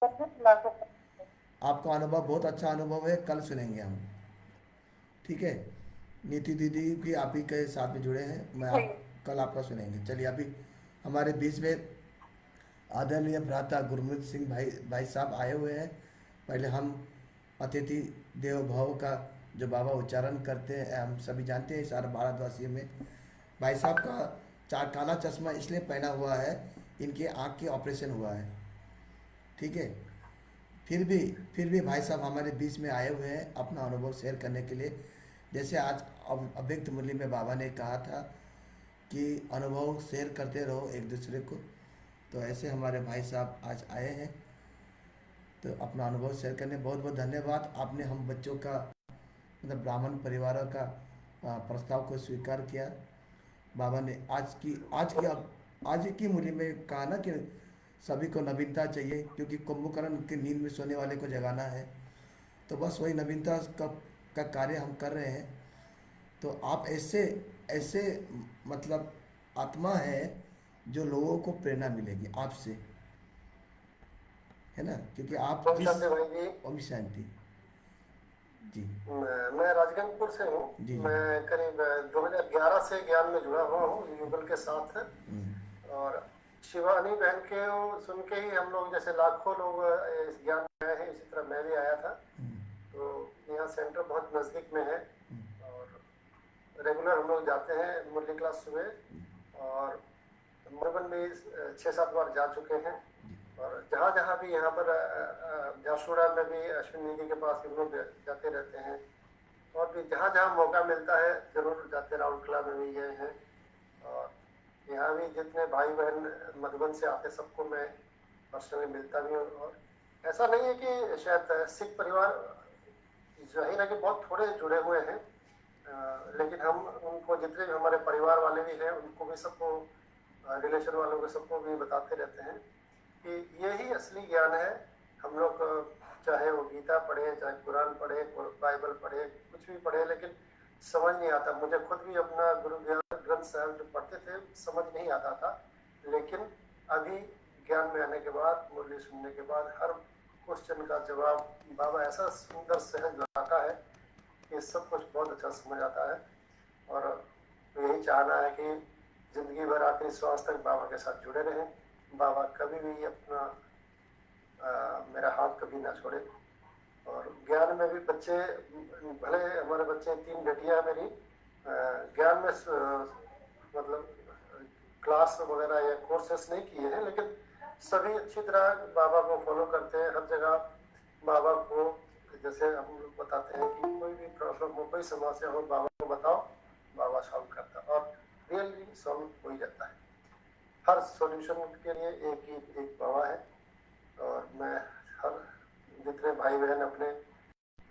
आपका अनुभव बहुत अच्छा अनुभव है, कल सुनेंगे हम। ठीक है। नीति दीदी भी आप ही के साथ में जुड़े हैं, मैं आप कल आपका सुनेंगे। चलिए, अभी हमारे बीच में आदरणीय भ्राता गुरमीत सिंह भाई भाई साहब आए हुए हैं। पहले हम अतिथि देवो भव का जो बाबा उच्चारण करते हैं, हम सभी जानते हैं सारा भारतवासियों में। भाई साहब का काला चश्मा इसलिए पहना हुआ है, इनके आँख की ऑपरेशन हुआ है। ठीक है। फिर भी फिर भी भाई साहब हमारे बीच में आए हुए हैं अपना अनुभव शेयर करने के लिए। जैसे आज अव्यक्त मुरली में बाबा ने कहा था कि अनुभव शेयर करते रहो एक दूसरे को, तो ऐसे हमारे भाई साहब आज आए हैं तो अपना अनुभव शेयर करने। बहुत बहुत धन्यवाद, आपने हम बच्चों का मतलब ब्राह्मण परिवारों का प्रस्ताव को स्वीकार किया। बाबा ने आज की मुरली में कहा ना कि सभी को नवीनता चाहिए, क्योंकि कुंभकर्ण की नींद में सोने वाले को जगाना है। तो बस वही नवीनता का कार्य हम कर रहे हैं। तो आप ऐसे ऐसे मतलब आत्मा है जो लोगों को प्रेरणा मिलेगी आपसे, है ना, क्योंकि आप ओम जिस। शांति भाई जी। ओम शांति। जी मैं राजगंजपुर से हूँ। जी जी। मैं करीब 2011 से ज्ञान में जुड़ा हुआ हूँ युगल के साथ। और शिवानी बहन के वो सुन के ही हम लोग जैसे लाखों लोग इस ज्ञान में आए हैं, इसी तरह मैं भी आया था। तो यहाँ सेंटर बहुत नज़दीक में है और रेगुलर हम लोग जाते हैं मुरली क्लास सुबह। और मधुबन भी 6-7 बार जा चुके हैं। और जहाँ जहाँ भी यहाँ पर झारसुगुड़ा में भी अश्विन दीदी के पास हम लोग जाते रहते हैं। और भी जहाँ जहाँ मौका मिलता है जरूर जाते, राउंड क्लब में भी गए हैं। और यहाँ भी जितने भाई बहन मधुबन से आते सबको मैं पर्सनली मिलता भी हूँ। और ऐसा नहीं है कि शायद सिख परिवार जाहिर है कि बहुत थोड़े जुड़े हुए हैं। लेकिन हम उनको जितने भी हमारे परिवार वाले भी हैं उनको भी सबको, रिलेशन वालों को सबको भी बताते रहते हैं कि यही असली ज्ञान है। हम लोग चाहे वो गीता पढ़े, चाहे कुरान पढ़े, बाइबल पढ़े, कुछ भी पढ़े, लेकिन समझ नहीं आता। मुझे खुद भी अपना गुरु ग्रंथ साहब जो पढ़ते थे समझ नहीं आता था। लेकिन अभी ज्ञान में आने के बाद, मुरली सुनने के बाद, हर क्वेश्चन का जवाब बाबा ऐसा सुंदर सहज लगाता है कि सब कुछ बहुत अच्छा समझ आता है। और यही चाहना है कि जिंदगी भर आखिरी श्वास तक बाबा के साथ जुड़े रहें। बाबा कभी भी अपना मेरा हाथ कभी ना छोड़े। और ज्ञान में भी बच्चे, भले हमारे बच्चे 3 बेटियां हैं मेरी, ज्ञान में मतलब क्लास वगैरह या कोर्सेस नहीं किए हैं, लेकिन सभी अच्छी तरह बाबा को फॉलो करते हैं हर जगह। बाबा को जैसे हम लोग बताते हैं कि कोई भी प्रॉब्लम हो, कोई समस्या हो, बाबा को बताओ, बाबा सॉल्व करता है। और रियली सॉल्व हो ही जाता है। हर सॉल्यूशन के लिए एक ही एक बाबा है। और मैं हर जितने भाई बहन अपने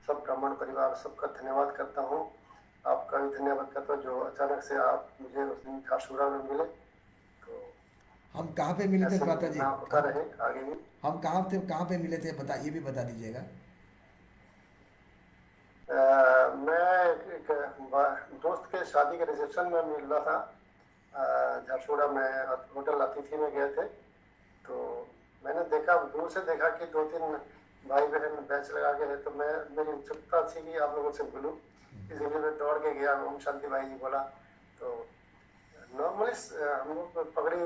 सब ब्राह्मण परिवार सबका धन्यवाद करता हूँ। आपका भी धन्यवाद करता हूँ जो अचानक से आप मुझे उस दिन झारसुगुड़ा में मिले। तो हम कहाँ पे मिले थे ऐसे भ्राता जी? मिलना होता रहे आगे भी। हम कहाँ पे मिले थे, बता, ये भी बता दीजिएगा। मैं एक दोस्त के शादी के रिसेप्शन में मिल रहा था झारसुगुड़ा में, होटल अतिथि में गए थे। तो मैंने देखा, दूर से देखा कि 2-3 भाई बहन बैच लगा के है। तो मेरी उत्सुकता थी कि आप लोगों से मिलूं, इसीलिए मैं दौड़ के गया। ओम शांति भाई जी बोला। तो नॉर्मली हम लोग पगड़ी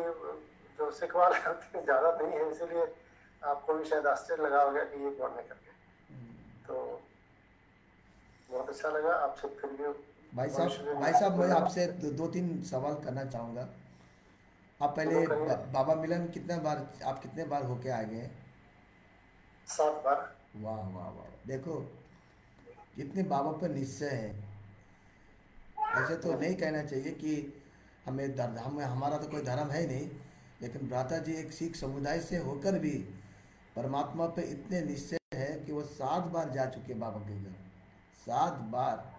जो सिख वाले होते हैं ज़्यादा नहीं है, इसीलिए आपको भी शायद आश्चर्य लगा होगा कि ये कौन है करके। तो बहुत अच्छा लगा आपसे फिर भी भविष्य में भाई भी साहब, मैं मिलूंगा। आपसे दो तीन सवाल करना चाहूँगा। आप पहले जरूर करिए। बाबा मिलन कितने बार, आप कितने बार होके आ गए हैं? 7 बार। वाह वाह वाह, देखो कितने बाबा पर निश्चय है। ऐसे तो नहीं कहना चाहिए कि हमें हमारा तो कोई धर्म है नहीं, लेकिन भ्राता जी एक सिख समुदाय से होकर भी परमात्मा पे इतने निश्चय है कि वो 7 बार जा चुके बाबा के घर, 7 बार।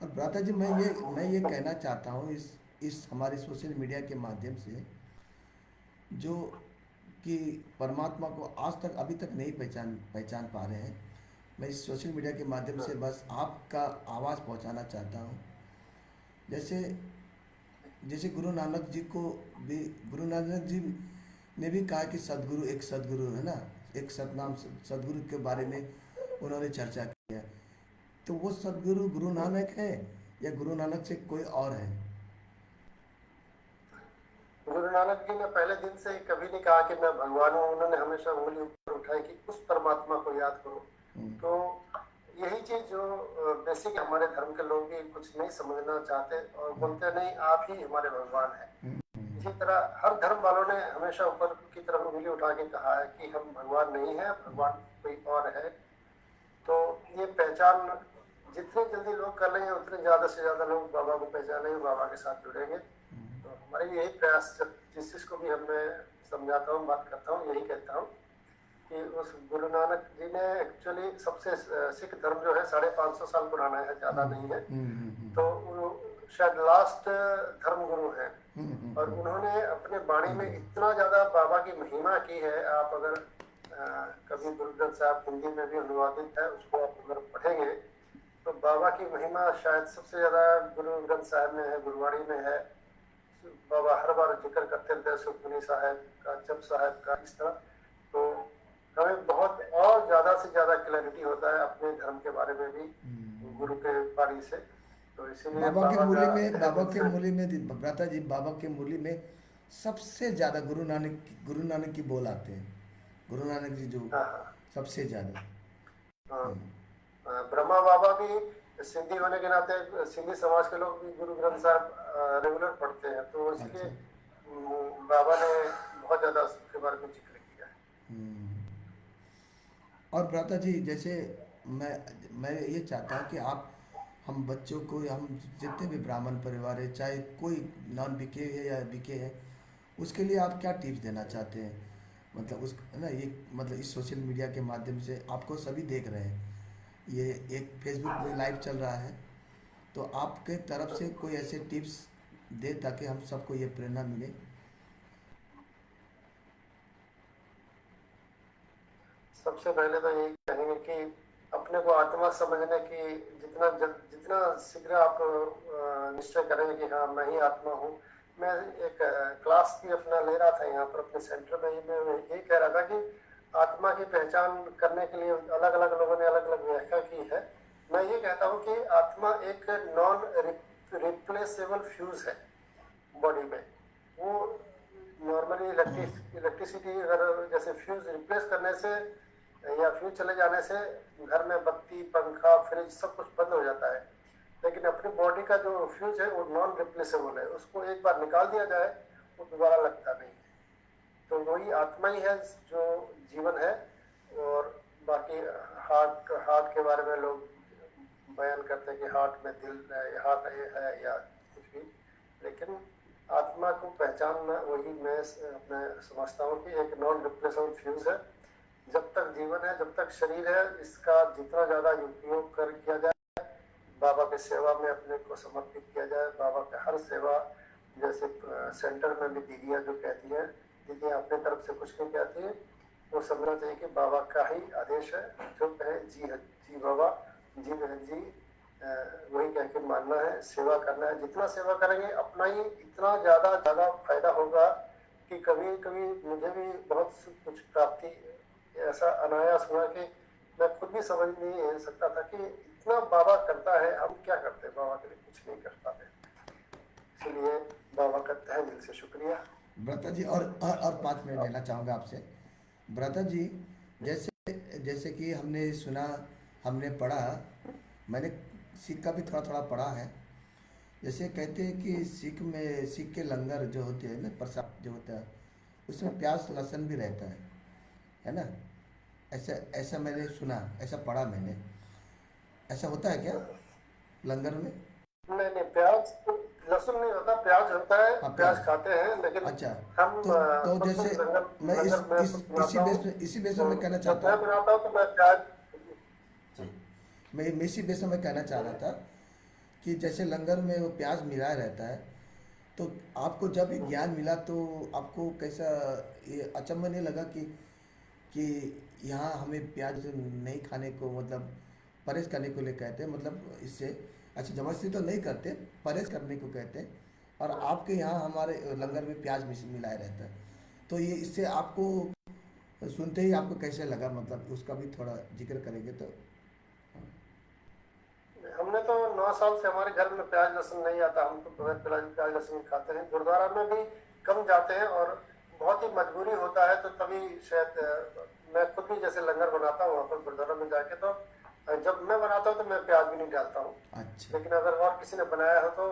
और भ्राता जी, मैं ये कहना चाहता हूँ इस हमारे सोशल मीडिया के माध्यम से, जो कि परमात्मा को आज तक अभी तक नहीं पहचान पहचान पा रहे हैं। मैं इस सोशल मीडिया के माध्यम से बस आपका आवाज़ पहुंचाना चाहता हूं। जैसे जैसे गुरु नानक जी को भी, गुरु नानक जी ने भी कहा कि सदगुरु एक सदगुरु है ना, एक सतनाम सदगुरु के बारे में उन्होंने चर्चा की है। तो वो सदगुरु गुरु नानक है या गुरु नानक से कोई और है? गुरु नानक जी ने पहले दिन से ही कभी नहीं कहा कि मैं भगवान हूँ। उन्होंने हमेशा उंगली ऊपर उठाई कि उस परमात्मा को याद करो। तो यही चीज जो बेसिक हमारे धर्म के लोग भी कुछ नहीं समझना चाहते और बोलते नहीं आप ही हमारे भगवान हैं। इसी तरह हर धर्म वालों ने हमेशा ऊपर की तरफ उंगली उठा के कहा है कि हम भगवान नहीं है, भगवान कोई और है। तो ये पहचान जितनी जल्दी लोग कर लेंगे उतने ज्यादा से ज्यादा लोग बाबा को पहचानेंगे, बाबा के साथ जुड़ेंगे। तो हमारे यही प्रयास, जिस चीज को भी हम मैं समझाता हूँ, बात करता हूँ, यही कहता हूँ कि उस गुरु नानक जी ने एक्चुअली सबसे सिख धर्म जो है 550 साल पुराना है, ज्यादा नहीं है। तो वो शायद लास्ट धर्म गुरु है और उन्होंने अपने वाणी में इतना ज्यादा बाबा की महिमा की है। आप अगर कभी गुरु ग्रंथ साहब हिंदी में भी अनुवादित है, उसको आप अगर पढ़ेंगे तो बाबा की महिमा शायद सबसे ज्यादा गुरु ग्रंथ साहब में है, गुरुवाणी में है। बाबा हर बार जिक्र करते रहते हैं सुखमनी साहब का, जप साहब का, इस तरह। तो हमें बहुत और ज्यादा से ज्यादा क्लैरिटी होता है अपने धर्म के बारे में भी गुरु के वाणी से। तो इसीलिए बाबा के बाबा मूल्य का में, तहे बाबा दिल के से। मूल्य में भ्राता जी, बाबा के मूल्य में सबसे ज्यादा गुरु नानक की बोल आते हैं। गुरु नानक जी जो हाँ हाँ सबसे ज्यादा। हाँ। ब्रह्मा बाबा भी सिंधी होने के नाते सिंधी समाज के लोग भी गुरु ग्रंथ साहब रेगुलर पढ़ते हैं, तो इसलिए अच्छा। बाबा ने बहुत ज्यादा उसके बारे में जिक्र किया है। और भ्राता जी, जैसे मैं मैं ये चाहता हूँ कि आप हम बच्चों को, या हम जितने भी ब्राह्मण परिवार है, चाहे कोई नॉन बीके है या बीके है, उसके लिए आप क्या टिप्स देना चाहते हैं? मतलब उस है ना, ये मतलब इस सोशल मीडिया के माध्यम से आपको सभी देख रहे हैं, ये एक फेसबुक में लाइव चल रहा है, तो आपके तरफ से कोई ऐसे टिप्स दे ताकि हम सबको ये प्रेरणा मिले। सबसे पहले तो यही कहेंगे कि अपने को आत्मा समझने की जितना शीघ्र आप निश्चय करेंगे कि हाँ मैं ही आत्मा हूँ। मैं एक क्लास भी अपना ले रहा था यहाँ पर अपने सेंटर में ही, मैं यही कह रहा था कि आत्मा की पहचान करने के लिए अलग अलग लोगों ने अलग अलग व्याख्या की है। मैं ये कहता हूँ कि आत्मा एक नॉन रिप्लेसेबल फ्यूज है बॉडी में। वो नॉर्मली इलेक्ट्रिसिटी अगर जैसे फ्यूज रिप्लेस करने से या फ्यूज चले जाने से घर में बत्ती, पंखा, फ्रिज सब कुछ बंद हो जाता है। लेकिन अपनी बॉडी का जो फ्यूज है वो नॉन रिप्लेसेबल है, उसको एक बार निकाल दिया जाए वो दोबारा लगता नहीं है। तो वही आत्मा ही है जो जीवन है। और बाकी हार्ट हार्ट के बारे में लोग बयान करते हैं कि हार्ट में दिल है, हार्ट है या कुछ भी। लेकिन आत्मा को पहचानना वही मैं अपने समझता हूँ कि एक नॉन रिप्लेसेबल फ्यूज है। जब तक जीवन है, जब तक शरीर है, इसका जितना ज्यादा उपयोग कर किया जाए, बाबा की सेवा में अपने को समर्पित किया जाए। बाबा का हर सेवा, जैसे सेंटर में भी दीदियाँ जो कहती हैं, दीदियाँ अपने तरफ से कुछ नहीं कहती है, वो समझना चाहिए कि बाबा का ही आदेश है। जो कहे जी बाबा, जी बहन जी, वही कह के मानना है, सेवा करना है। जितना सेवा करेंगे अपना ही इतना ज्यादा ज्यादा फायदा होगा कि कभी कभी मुझे भी बहुत कुछ प्राप्ति ऐसा अनायास हुआ कि मैं खुद भी समझ नहीं सकता था कि इतना बाबा करता है, हम क्या करते हैं बाबा के लिए, कुछ नहीं कर पाते। इसलिए बाबा का तहे दिल से शुक्रिया। भ्राता जी, और 5 मिनट लेना चाहूँगा आपसे। भ्राता जी, जैसे जैसे कि हमने सुना, हमने पढ़ा, मैंने सिख का भी थोड़ा थोड़ा पढ़ा है। जैसे कहते हैं कि सिख के लंगर जो होते हैं ना, प्रसाद जो होता है, उसमें प्याज लहसुन भी रहता है ना? ऐसा ऐसा मैंने सुना, ऐसा पढ़ा मैंने। ऐसा होता है क्या लंगर में? नहीं नहीं, प्याज लहसुन नहीं होता, प्याज होता है। हाँ, प्याज। प्याज खाते हैं लेकिन अच्छा। हम तो खुद जैसे लंगर मैं लंगर मैं खुद बनाता हूँ। इसी बेस में तो मैं कहना जब चाहता मैं हूँ। बनाता हूँ तो मैं प्याज। जी, मैं इसी बेस में कहना चाह रहा था कि जैसे लंगर में वो प्याज मिलाया रहता है, तो आपको जब ये ज्ञान मिला तो आपको कैसा, ये अचंभा नहीं लगा कि यहाँ हमें प्याज नहीं खाने को, मतलब परहेज करने को लिए कहते हैं, मतलब इससे अच्छा जबरदस्ती तो नहीं करते, परहेज करने को कहते हैं, और आपके यहाँ हमारे लंगर में प्याज मिलाया रहता है, तो ये इससे आपको तो सुनते ही आपको कैसे लगा, मतलब उसका भी थोड़ा जिक्र करेंगे तो। हमने तो 9 साल से हमारे घर में प्याज लहसुन नहीं आता, हम तो बगैर प्याज प्याज लहसुन खाते हैं। गुरुद्वारा में भी कम जाते हैं, और बहुत ही मजबूरी होता है तो तभी शायद मैं खुद भी जैसे लंगर बनाता हूँ वहाँ पर गुरुद्वारा में जाके, तो जब मैं बनाता हूँ तो मैं प्याज भी नहीं डालता हूँ। अच्छा। लेकिन अगर और किसी ने बनाया हो तो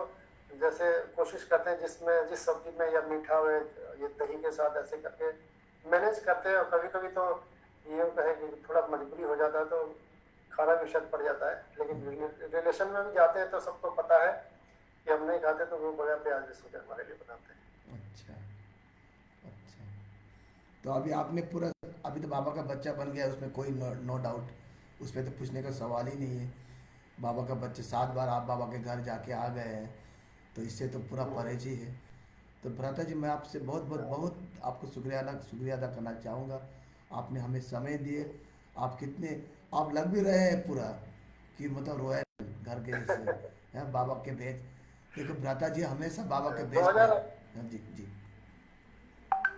जैसे कोशिश करते हैं जिसमें जिस सब्जी में या मीठा हो ये दही के साथ ऐसे करके मैनेज करते हैं। और कभी कभी तो यूँ कहें कि थोड़ा मजबूरी हो जाता है तो खाना भी शक पड़ जाता है। लेकिन रिलेशन में भी जाते हैं तो सबको पता है कि हम नहीं खाते, तो वो बगैर प्याज लहसुन के हमारे लिए बनाते हैं। अच्छा। अच्छा। तो अभी आपने पूरा, अभी तो बाबा का बच्चा बन गया, उसमें कोई नो डाउट, उसमें तो पूछने का सवाल ही नहीं है। बाबा का बच्चे 7 बार आप बाबा के घर जाके आ गए हैं, तो इससे तो पूरा परहेज ही है। तो भ्राता जी, मैं आपसे बहुत बहुत बहुत आपको शुक्रिया अदा करना चाहूँगा। आपने हमें समय दिए। आप कितने, आप लग भी रहे हैं पूरा कि मतलब रॉयल घर के से हैं, बाबा के भेज। देखो भ्राता जी, हमेशा बाबा के दो भेज पे। हजार हाँ जी जी।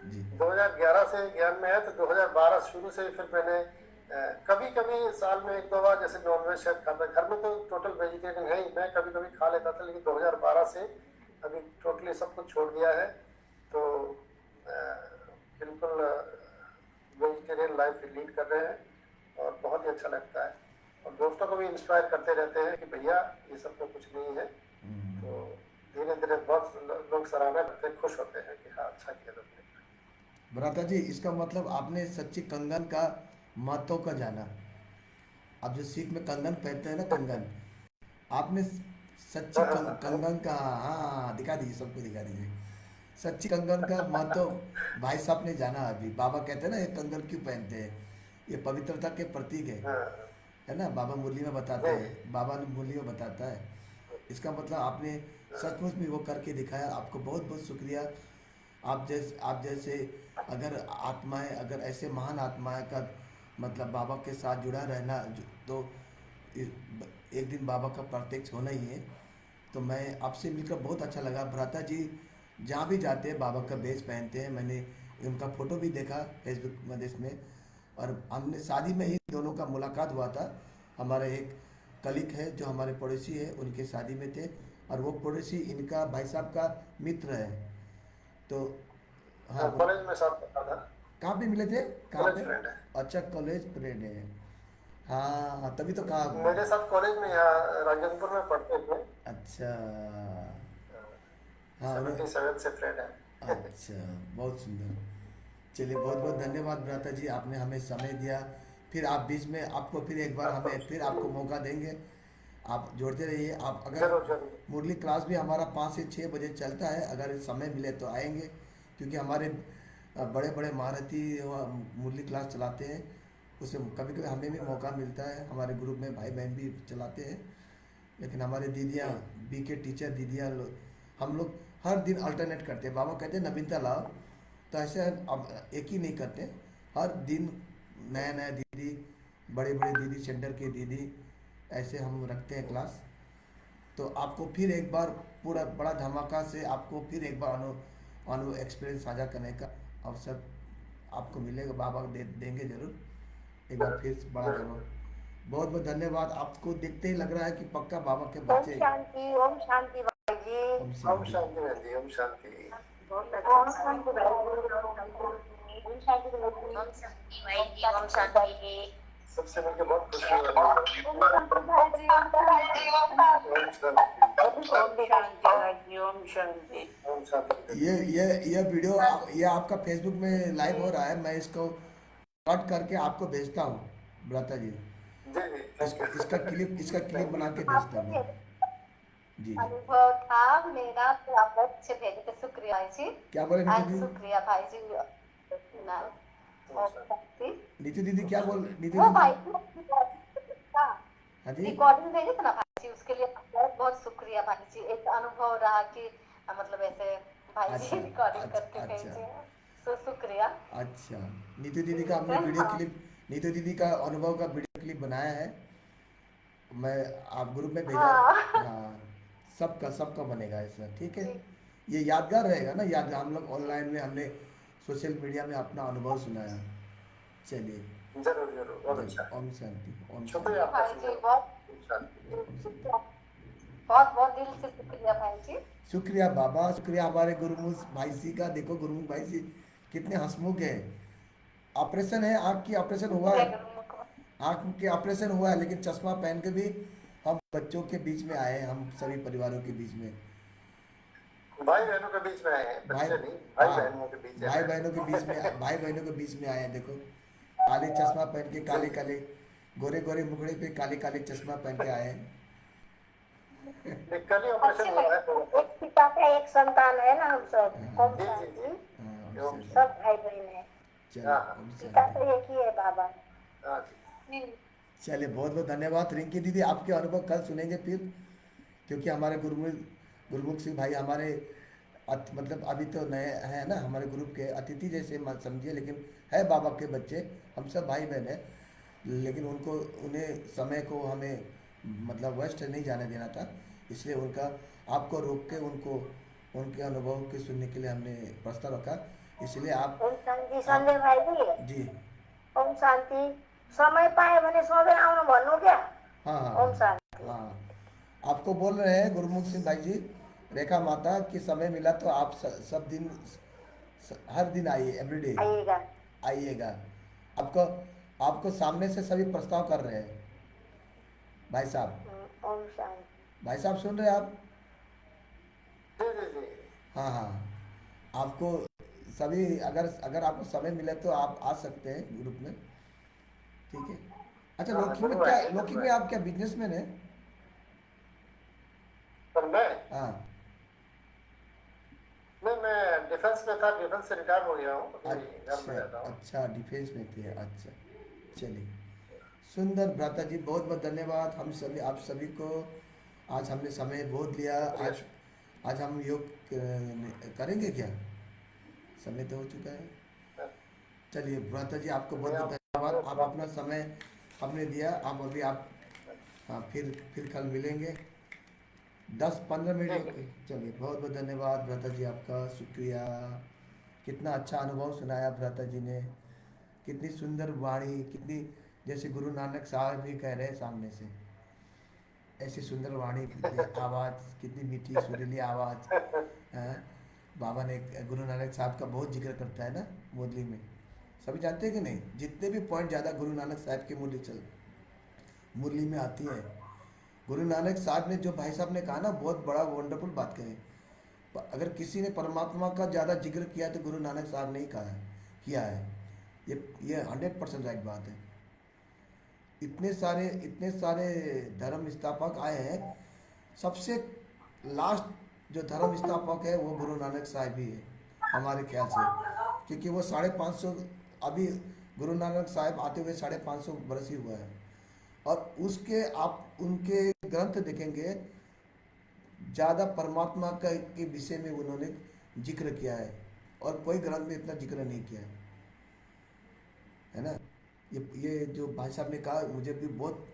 जी। 2011 से ज्ञान में है, तो 2012 शुरू से फिर मैंने कभी कभी साल में एक दो बार जैसे नॉनवेज शायद खाता। घर में तो टोटल वेजिटेरियन है ही, मैं कभी कभी खा लेता था, लेकिन 2012 से अभी टोटली सब कुछ छोड़ दिया है। तो बिल्कुल वेजिटेरियन लाइफ लीड कर रहे हैं, और बहुत ही अच्छा लगता है। और दोस्तों को भी इंस्पायर करते रहते हैं कि भैया ये सब तो कुछ नहीं है। तो धीरे धीरे बहुत लोग सराहना करते हैं, खुश होते हैं कि हाँ अच्छा किया तुमने। भ्राता जी, इसका मतलब आपने सच्ची कंगन का महत्व का जाना। आप जो सीख में कंगन पहनते हैं ना, कंगन, आपने सच्ची हाँ हाँ हाँ हाँ। कंगन का, हाँ दिखा दीजिए, सबको दिखा दीजिए सच्ची कंगन का महत्व। भाई साहब ने जाना। अभी बाबा कहते हैं ना, ये कंगन क्यों पहनते हैं, ये पवित्रता के प्रतीक हाँ, है ना। बाबा मुरली में बताते जी हैं, बाबा ने मुरली में बताता है। इसका मतलब आपने हाँ। सचमुच में वो करके दिखाया। आपको बहुत बहुत शुक्रिया। आप जैसे अगर आत्माएं, अगर ऐसे महान आत्माएं का मतलब बाबा के साथ जुड़ा रहना, तो एक दिन बाबा का प्रत्यक्ष होना ही है। तो मैं आपसे मिलकर बहुत अच्छा लगा भ्राता जी। जहाँ भी जाते हैं बाबा का बेस पहनते हैं। मैंने उनका फ़ोटो भी देखा फेसबुक मदेश में। और हमने शादी में ही दोनों का मुलाकात हुआ था। हमारे एक कलीग है जो हमारे पड़ोसी है, उनके शादी में थे। और वो पड़ोसी इनका भाई साहब का मित्र है। तो हाँ, हाँ, कॉलेज में साथ पढ़ा था। कहाँ पे मिले थे, कहाँ कॉलेज पे? फ्रेंड है। अच्छा, कॉलेज फ्रेंड है। हाँ हाँ, तभी तो कहा। मेरे साथ कॉलेज में यहाँ राजनपुर में पढ़ते थे। अच्छा। हाँ 77 से फ्रेंड है। अच्छा, बहुत सुंदर। चलिए, बहुत बहुत धन्यवाद भ्राता जी, आपने हमें समय दिया। फिर आप बीच में, आपको फिर एक बार, आपका हमें फिर आपको मौका देंगे। आप जोड़ते रहिए। आप अगर, जरूर जरूर। मुरली क्लास भी हमारा 5 से 6 बजे चलता है, अगर समय मिले तो आएंगे। क्योंकि हमारे बड़े बड़े महारथी मुरली क्लास चलाते हैं। उसमें कभी कभी हमें भी मौका मिलता है, हमारे ग्रुप में भाई बहन भी चलाते हैं। लेकिन हमारे दीदियाँ, बी के टीचर दीदियाँ हम लोग हर दिन अल्टरनेट करते हैं। बाबा कहते हैं नवीनता लाओ। तो ऐसे अब एक ही नहीं करते, हर दिन नया नया दीदी, बड़े बड़े दीदी, सेंटर के दीदी, ऐसे हम रखते हैं क्लास। तो आपको फिर एक बार पूरा बड़ा धमाका से आपको फिर एक बार अनु एक्सपीरियंस साझा करने का अवसर आपको मिलेगा। बाबा देंगे जरूर एक बार फिर बड़ा जरूर। धमाका। बहुत बहुत धन्यवाद। आपको देखते ही लग रहा है कि पक्का बाबा के ओम बच्चे। शांति, ओम शांति भाई जी। ओम ओम शांति। शांति बहन जी, ओम शांति। बहुत अच्छा। ओम शांति भाई जी। ओम शांति भाई जी। ओम शांति भाई जी। ओम शांति जी। सबसे मिलकर बहुत खुशी हो रही है। ओम शांति भाई जी। ओम शांति। ओम शांति। ओम शांति भाई जी। ओम शांति। ओम शांति। ये वीडियो ये आपका फेसबुक में लाइव हो रहा है। मैं इसको कट करके आपको भेजता हूँ भ्राता जी। जी जी, थैंक यू। इसका क्लिप थैंक बना यू। के भेजता आपको हूँ भी मैं। जी जी। अनुभव था मेरा, तो आप अच्छे भेजे थे, शुक्रिया भाई जी। क्या बोले नीतू आज जी? शुक्रिया भाई जी। ना, ओम ओम शांति। शांति। नीतू दीदी क्या बोल, नीतू वो दीदी? भाई जी हाँ जी। रिकॉर्डिंग भेजे थे ना भाई जी, उसके लिए बहुत बहुत शुक्रिया भाई जी। एक अनुभव रहा कि मतलब ऐसे भाई अच्छा जी रिकॉर्डिंग अच्छा करके अच्छा। भेजे। तो शुक्रिया। अच्छा, नीतू दीदी का ठीक हमने है। वीडियो हाँ क्लिप, नीतू दीदी का अनुभव का वीडियो क्लिप बनाया है। मैं आप ग्रुप में भेजा। हाँ। हाँ, सबका सबका बनेगा ऐसा, ठीक है। जी ये यादगार रहेगा ना, याद हम लोग ऑनलाइन में हमने सोशल मीडिया में अपना अनुभव सुनाया। चलिए, जरूर जरूर, बहुत अच्छा। ओम शांति, ओम शुक्रिया शांति, आपका भाई जी सुनने बहुत में। शांति। ओम शांति। बहुत बहुत दिल से शुक्रिया भाई जी। शुक्रिया बाबा, शुक्रिया हमारे गुरुमुख भाई जी का। देखो गुरुमुख भाई जी कितने हंसमुख है। ऑपरेशन है, आँख की ऑपरेशन हुआ है, जय गुरुमुख। आँख के ऑपरेशन हुआ है, लेकिन चश्मा पहन के भी हम बच्चों के बीच में आए हैं, हम सभी परिवारों के बीच में। भाई बहनों के बीच में आए हैं, भाई, बच्चे नहीं, भाई हाँ, बहनों के बीच है भाई मैं। बहनों के बीच में, भाई बहनों के बीच में आए हैं। देखो काले चश्मा पहन के, काले काले गोरे गोरे मुखड़े पे काले काले चश्मा पहन के आए हैं। एक कल ही ऑपरेशन अच्छे हुआ है तो। भाई, एक पिता का एक संतान है ना हम सब। हाँ, ओम जी जी शांति। जी। हाँ, ओम एवं शांति। सब भाई बहन है। चलिए, हाँ हाँ ओम पिता शांति। तो एक ही है बाबा। हाँ जी। नहीं, चलिए, बहुत बहुत धन्यवाद रिंकी दीदी, आपके अनुभव कल सुनेंगे फिर, क्योंकि हमारे गुरमुख सिंह भाई हमारे मतलब अभी तो नए हैं ना, हमारे ग्रुप के अतिथि जैसे मत समझिए, लेकिन है बाबा के बच्चे, हम सब भाई बहन हैं। लेकिन उनको, उन्हें समय को हमें मतलब वेस्ट नहीं जाने देना था, इसलिए उनका, आपको रोक के उनको उनके अनुभव के सुनने के लिए हमने प्रस्ताव रखा। इसलिए ओम शांति आप संजय भाइ जी। जी, ओम शांति। समय पाए भने सधैँ आउनु भन्नु क्या। हाँ हाँ ओम शांति। हाँ हाँ, आपको बोल रहे हैं गुरमुख सिंह भाई जी, रेखा माता कि समय मिला तो आप सब दिन, हर दिन आइए, एवरीडे आइएगा। आइएगा। आपको आपको सामने से सभी प्रस्ताव कर रहे हैं भाई साहब। ओम शांति। भाई साहब सुन रहे हैं आप? जी जी जी। हाँ हाँ, आपको सभी, अगर अगर आपको समय मिले तो आप आ सकते हैं ग्रुप में, ठीक है। अच्छा, हाँ हाँ, लौकी में जरूर क्या, आएंगे, लौकी जरूर में आएंगे। आप क्या बिजनेसमैन है? पर हाँ, मैं डिफेंस में था, डिफेंस से रिटायर हो गया हूँ, अभी घर में अच्छा रहता हूँ। अच्छा, डिफेंस में थे, अच्छा। चलिए, सुंदर भ्राता जी, बहुत बहुत धन्यवाद। हम सभी, आप सभी को आज हमने समय बहुत लिया। शुक्रिया आज आज हम योग करेंगे क्या? समय तो हो चुका है। शुक्रिया। चलिए भ्राता जी, आपको बहुत नहीं, बहुत आप धन्यवाद, आप बात अपना समय हमने दिया। आप अभी आप, हाँ, फिर कल मिलेंगे 10-15 मिनट ठीक है। चलिए, बहुत बहुत धन्यवाद भ्राता जी, आपका शुक्रिया। कितना अच्छा अनुभव सुनाया भ्राता जी ने, कितनी सुंदर वाणी, कितनी, जैसे गुरु नानक साहब भी कह रहे हैं सामने से, ऐसी सुंदर वाणी, कितनी आवाज़, कितनी मीठी सुरीली आवाज़। हैं? बाबा ने, गुरु नानक साहब का बहुत जिक्र करता है ना मुरली में, सभी जानते हैं कि नहीं? जितने भी पॉइंट ज़्यादा गुरु नानक साहब की मुरली में आती है। गुरु नानक साहब ने, जो भाई साहब ने कहा ना, बहुत बड़ा वंडरफुल बात कही। अगर किसी ने परमात्मा का ज़्यादा जिक्र किया तो गुरु नानक साहब ने ही कहा है, किया है। ये 100% राइट बात है। इतने सारे धर्म स्थापक आए हैं, सबसे लास्ट जो धर्म स्थापक है वो गुरु नानक साहब ही है हमारे ख्याल से, क्योंकि वो 550, अभी गुरु नानक साहब आते हुए 550 बरस ही हुआ है। और उसके आप उनके ग्रंथ देखेंगे, ज़्यादा परमात्मा का के विषय में उन्होंने जिक्र किया है, और कोई ग्रंथ में इतना जिक्र नहीं किया है ना। ये जो भाई साहब ने कहा, मुझे भी बहुत,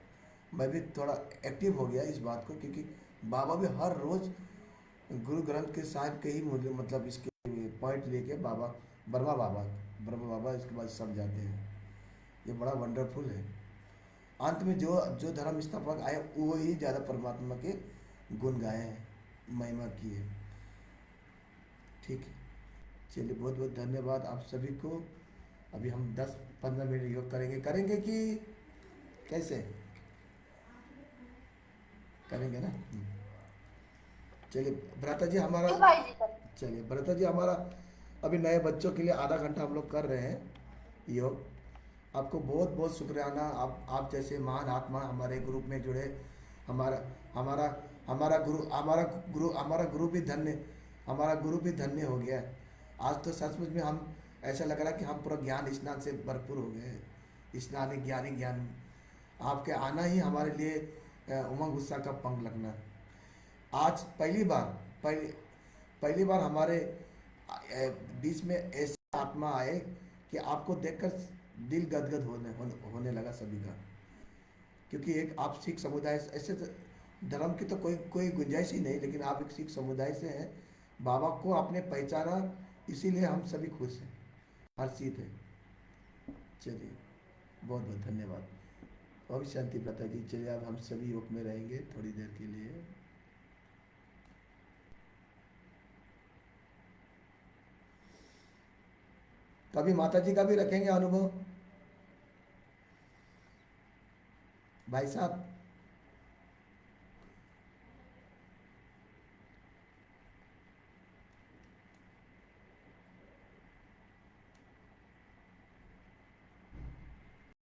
मैं भी थोड़ा एक्टिव हो गया इस बात को, क्योंकि बाबा भी हर रोज़ गुरु ग्रंथ के साहिब के ही मूल्य, मतलब इसके पॉइंट लेके बाबा, ब्रह्मा बाबा इसके बाद सब जाते हैं। ये बड़ा वंडरफुल है। अंत में जो जो धर्म स्थापक आए वो ही ज़्यादा परमात्मा के गुण गाए हैं, महिमा की है, ठीक है। चलिए, बहुत बहुत धन्यवाद आप सभी को। अभी हम 10-15 मिनट योग करेंगे कि कैसे करेंगे ना? चलिए भ्राता जी हमारा, क्यों भाई जी कर। चलिए भ्राता जी हमारा, अभी नए बच्चों के लिए आधा घंटा हम लोग कर रहे हैं योग। आपको बहुत बहुत शुक्राना, आप जैसे महान आत्मा हमारे ग्रुप में जुड़े। हमारा हमारा हमारा गुरु भी धन्य, हमारा गुरु भी धन्य हो गया। आज तो सचमुच में हम, ऐसा लग रहा है कि हम पूरा ज्ञान स्नान से भरपूर हो गए। स्नान ही ज्ञान ही ज्ञान। आपके आना ही हमारे लिए उमंग उत्साह का पंख लगना। आज पहली पहली बार हमारे बीच में ऐसा आत्मा आए कि आपको देखकर दिल गदगद होने लगा सभी का। क्योंकि एक आप सिख समुदाय ऐसे तो, धर्म की तो कोई कोई गुंजाइश ही नहीं, लेकिन आप एक सिख समुदाय से हैं, बाबा को आपने पहचाना, इसीलिए हम सभी खुश हैं, हर्षित हैं। चलिए। बहुत बहुत धन्यवाद। और शांति प्रता जी, चलिए अब हम सभी योग में रहेंगे थोड़ी देर के लिए। कभी माता जी का भी रखेंगे अनुभव भाई साहब।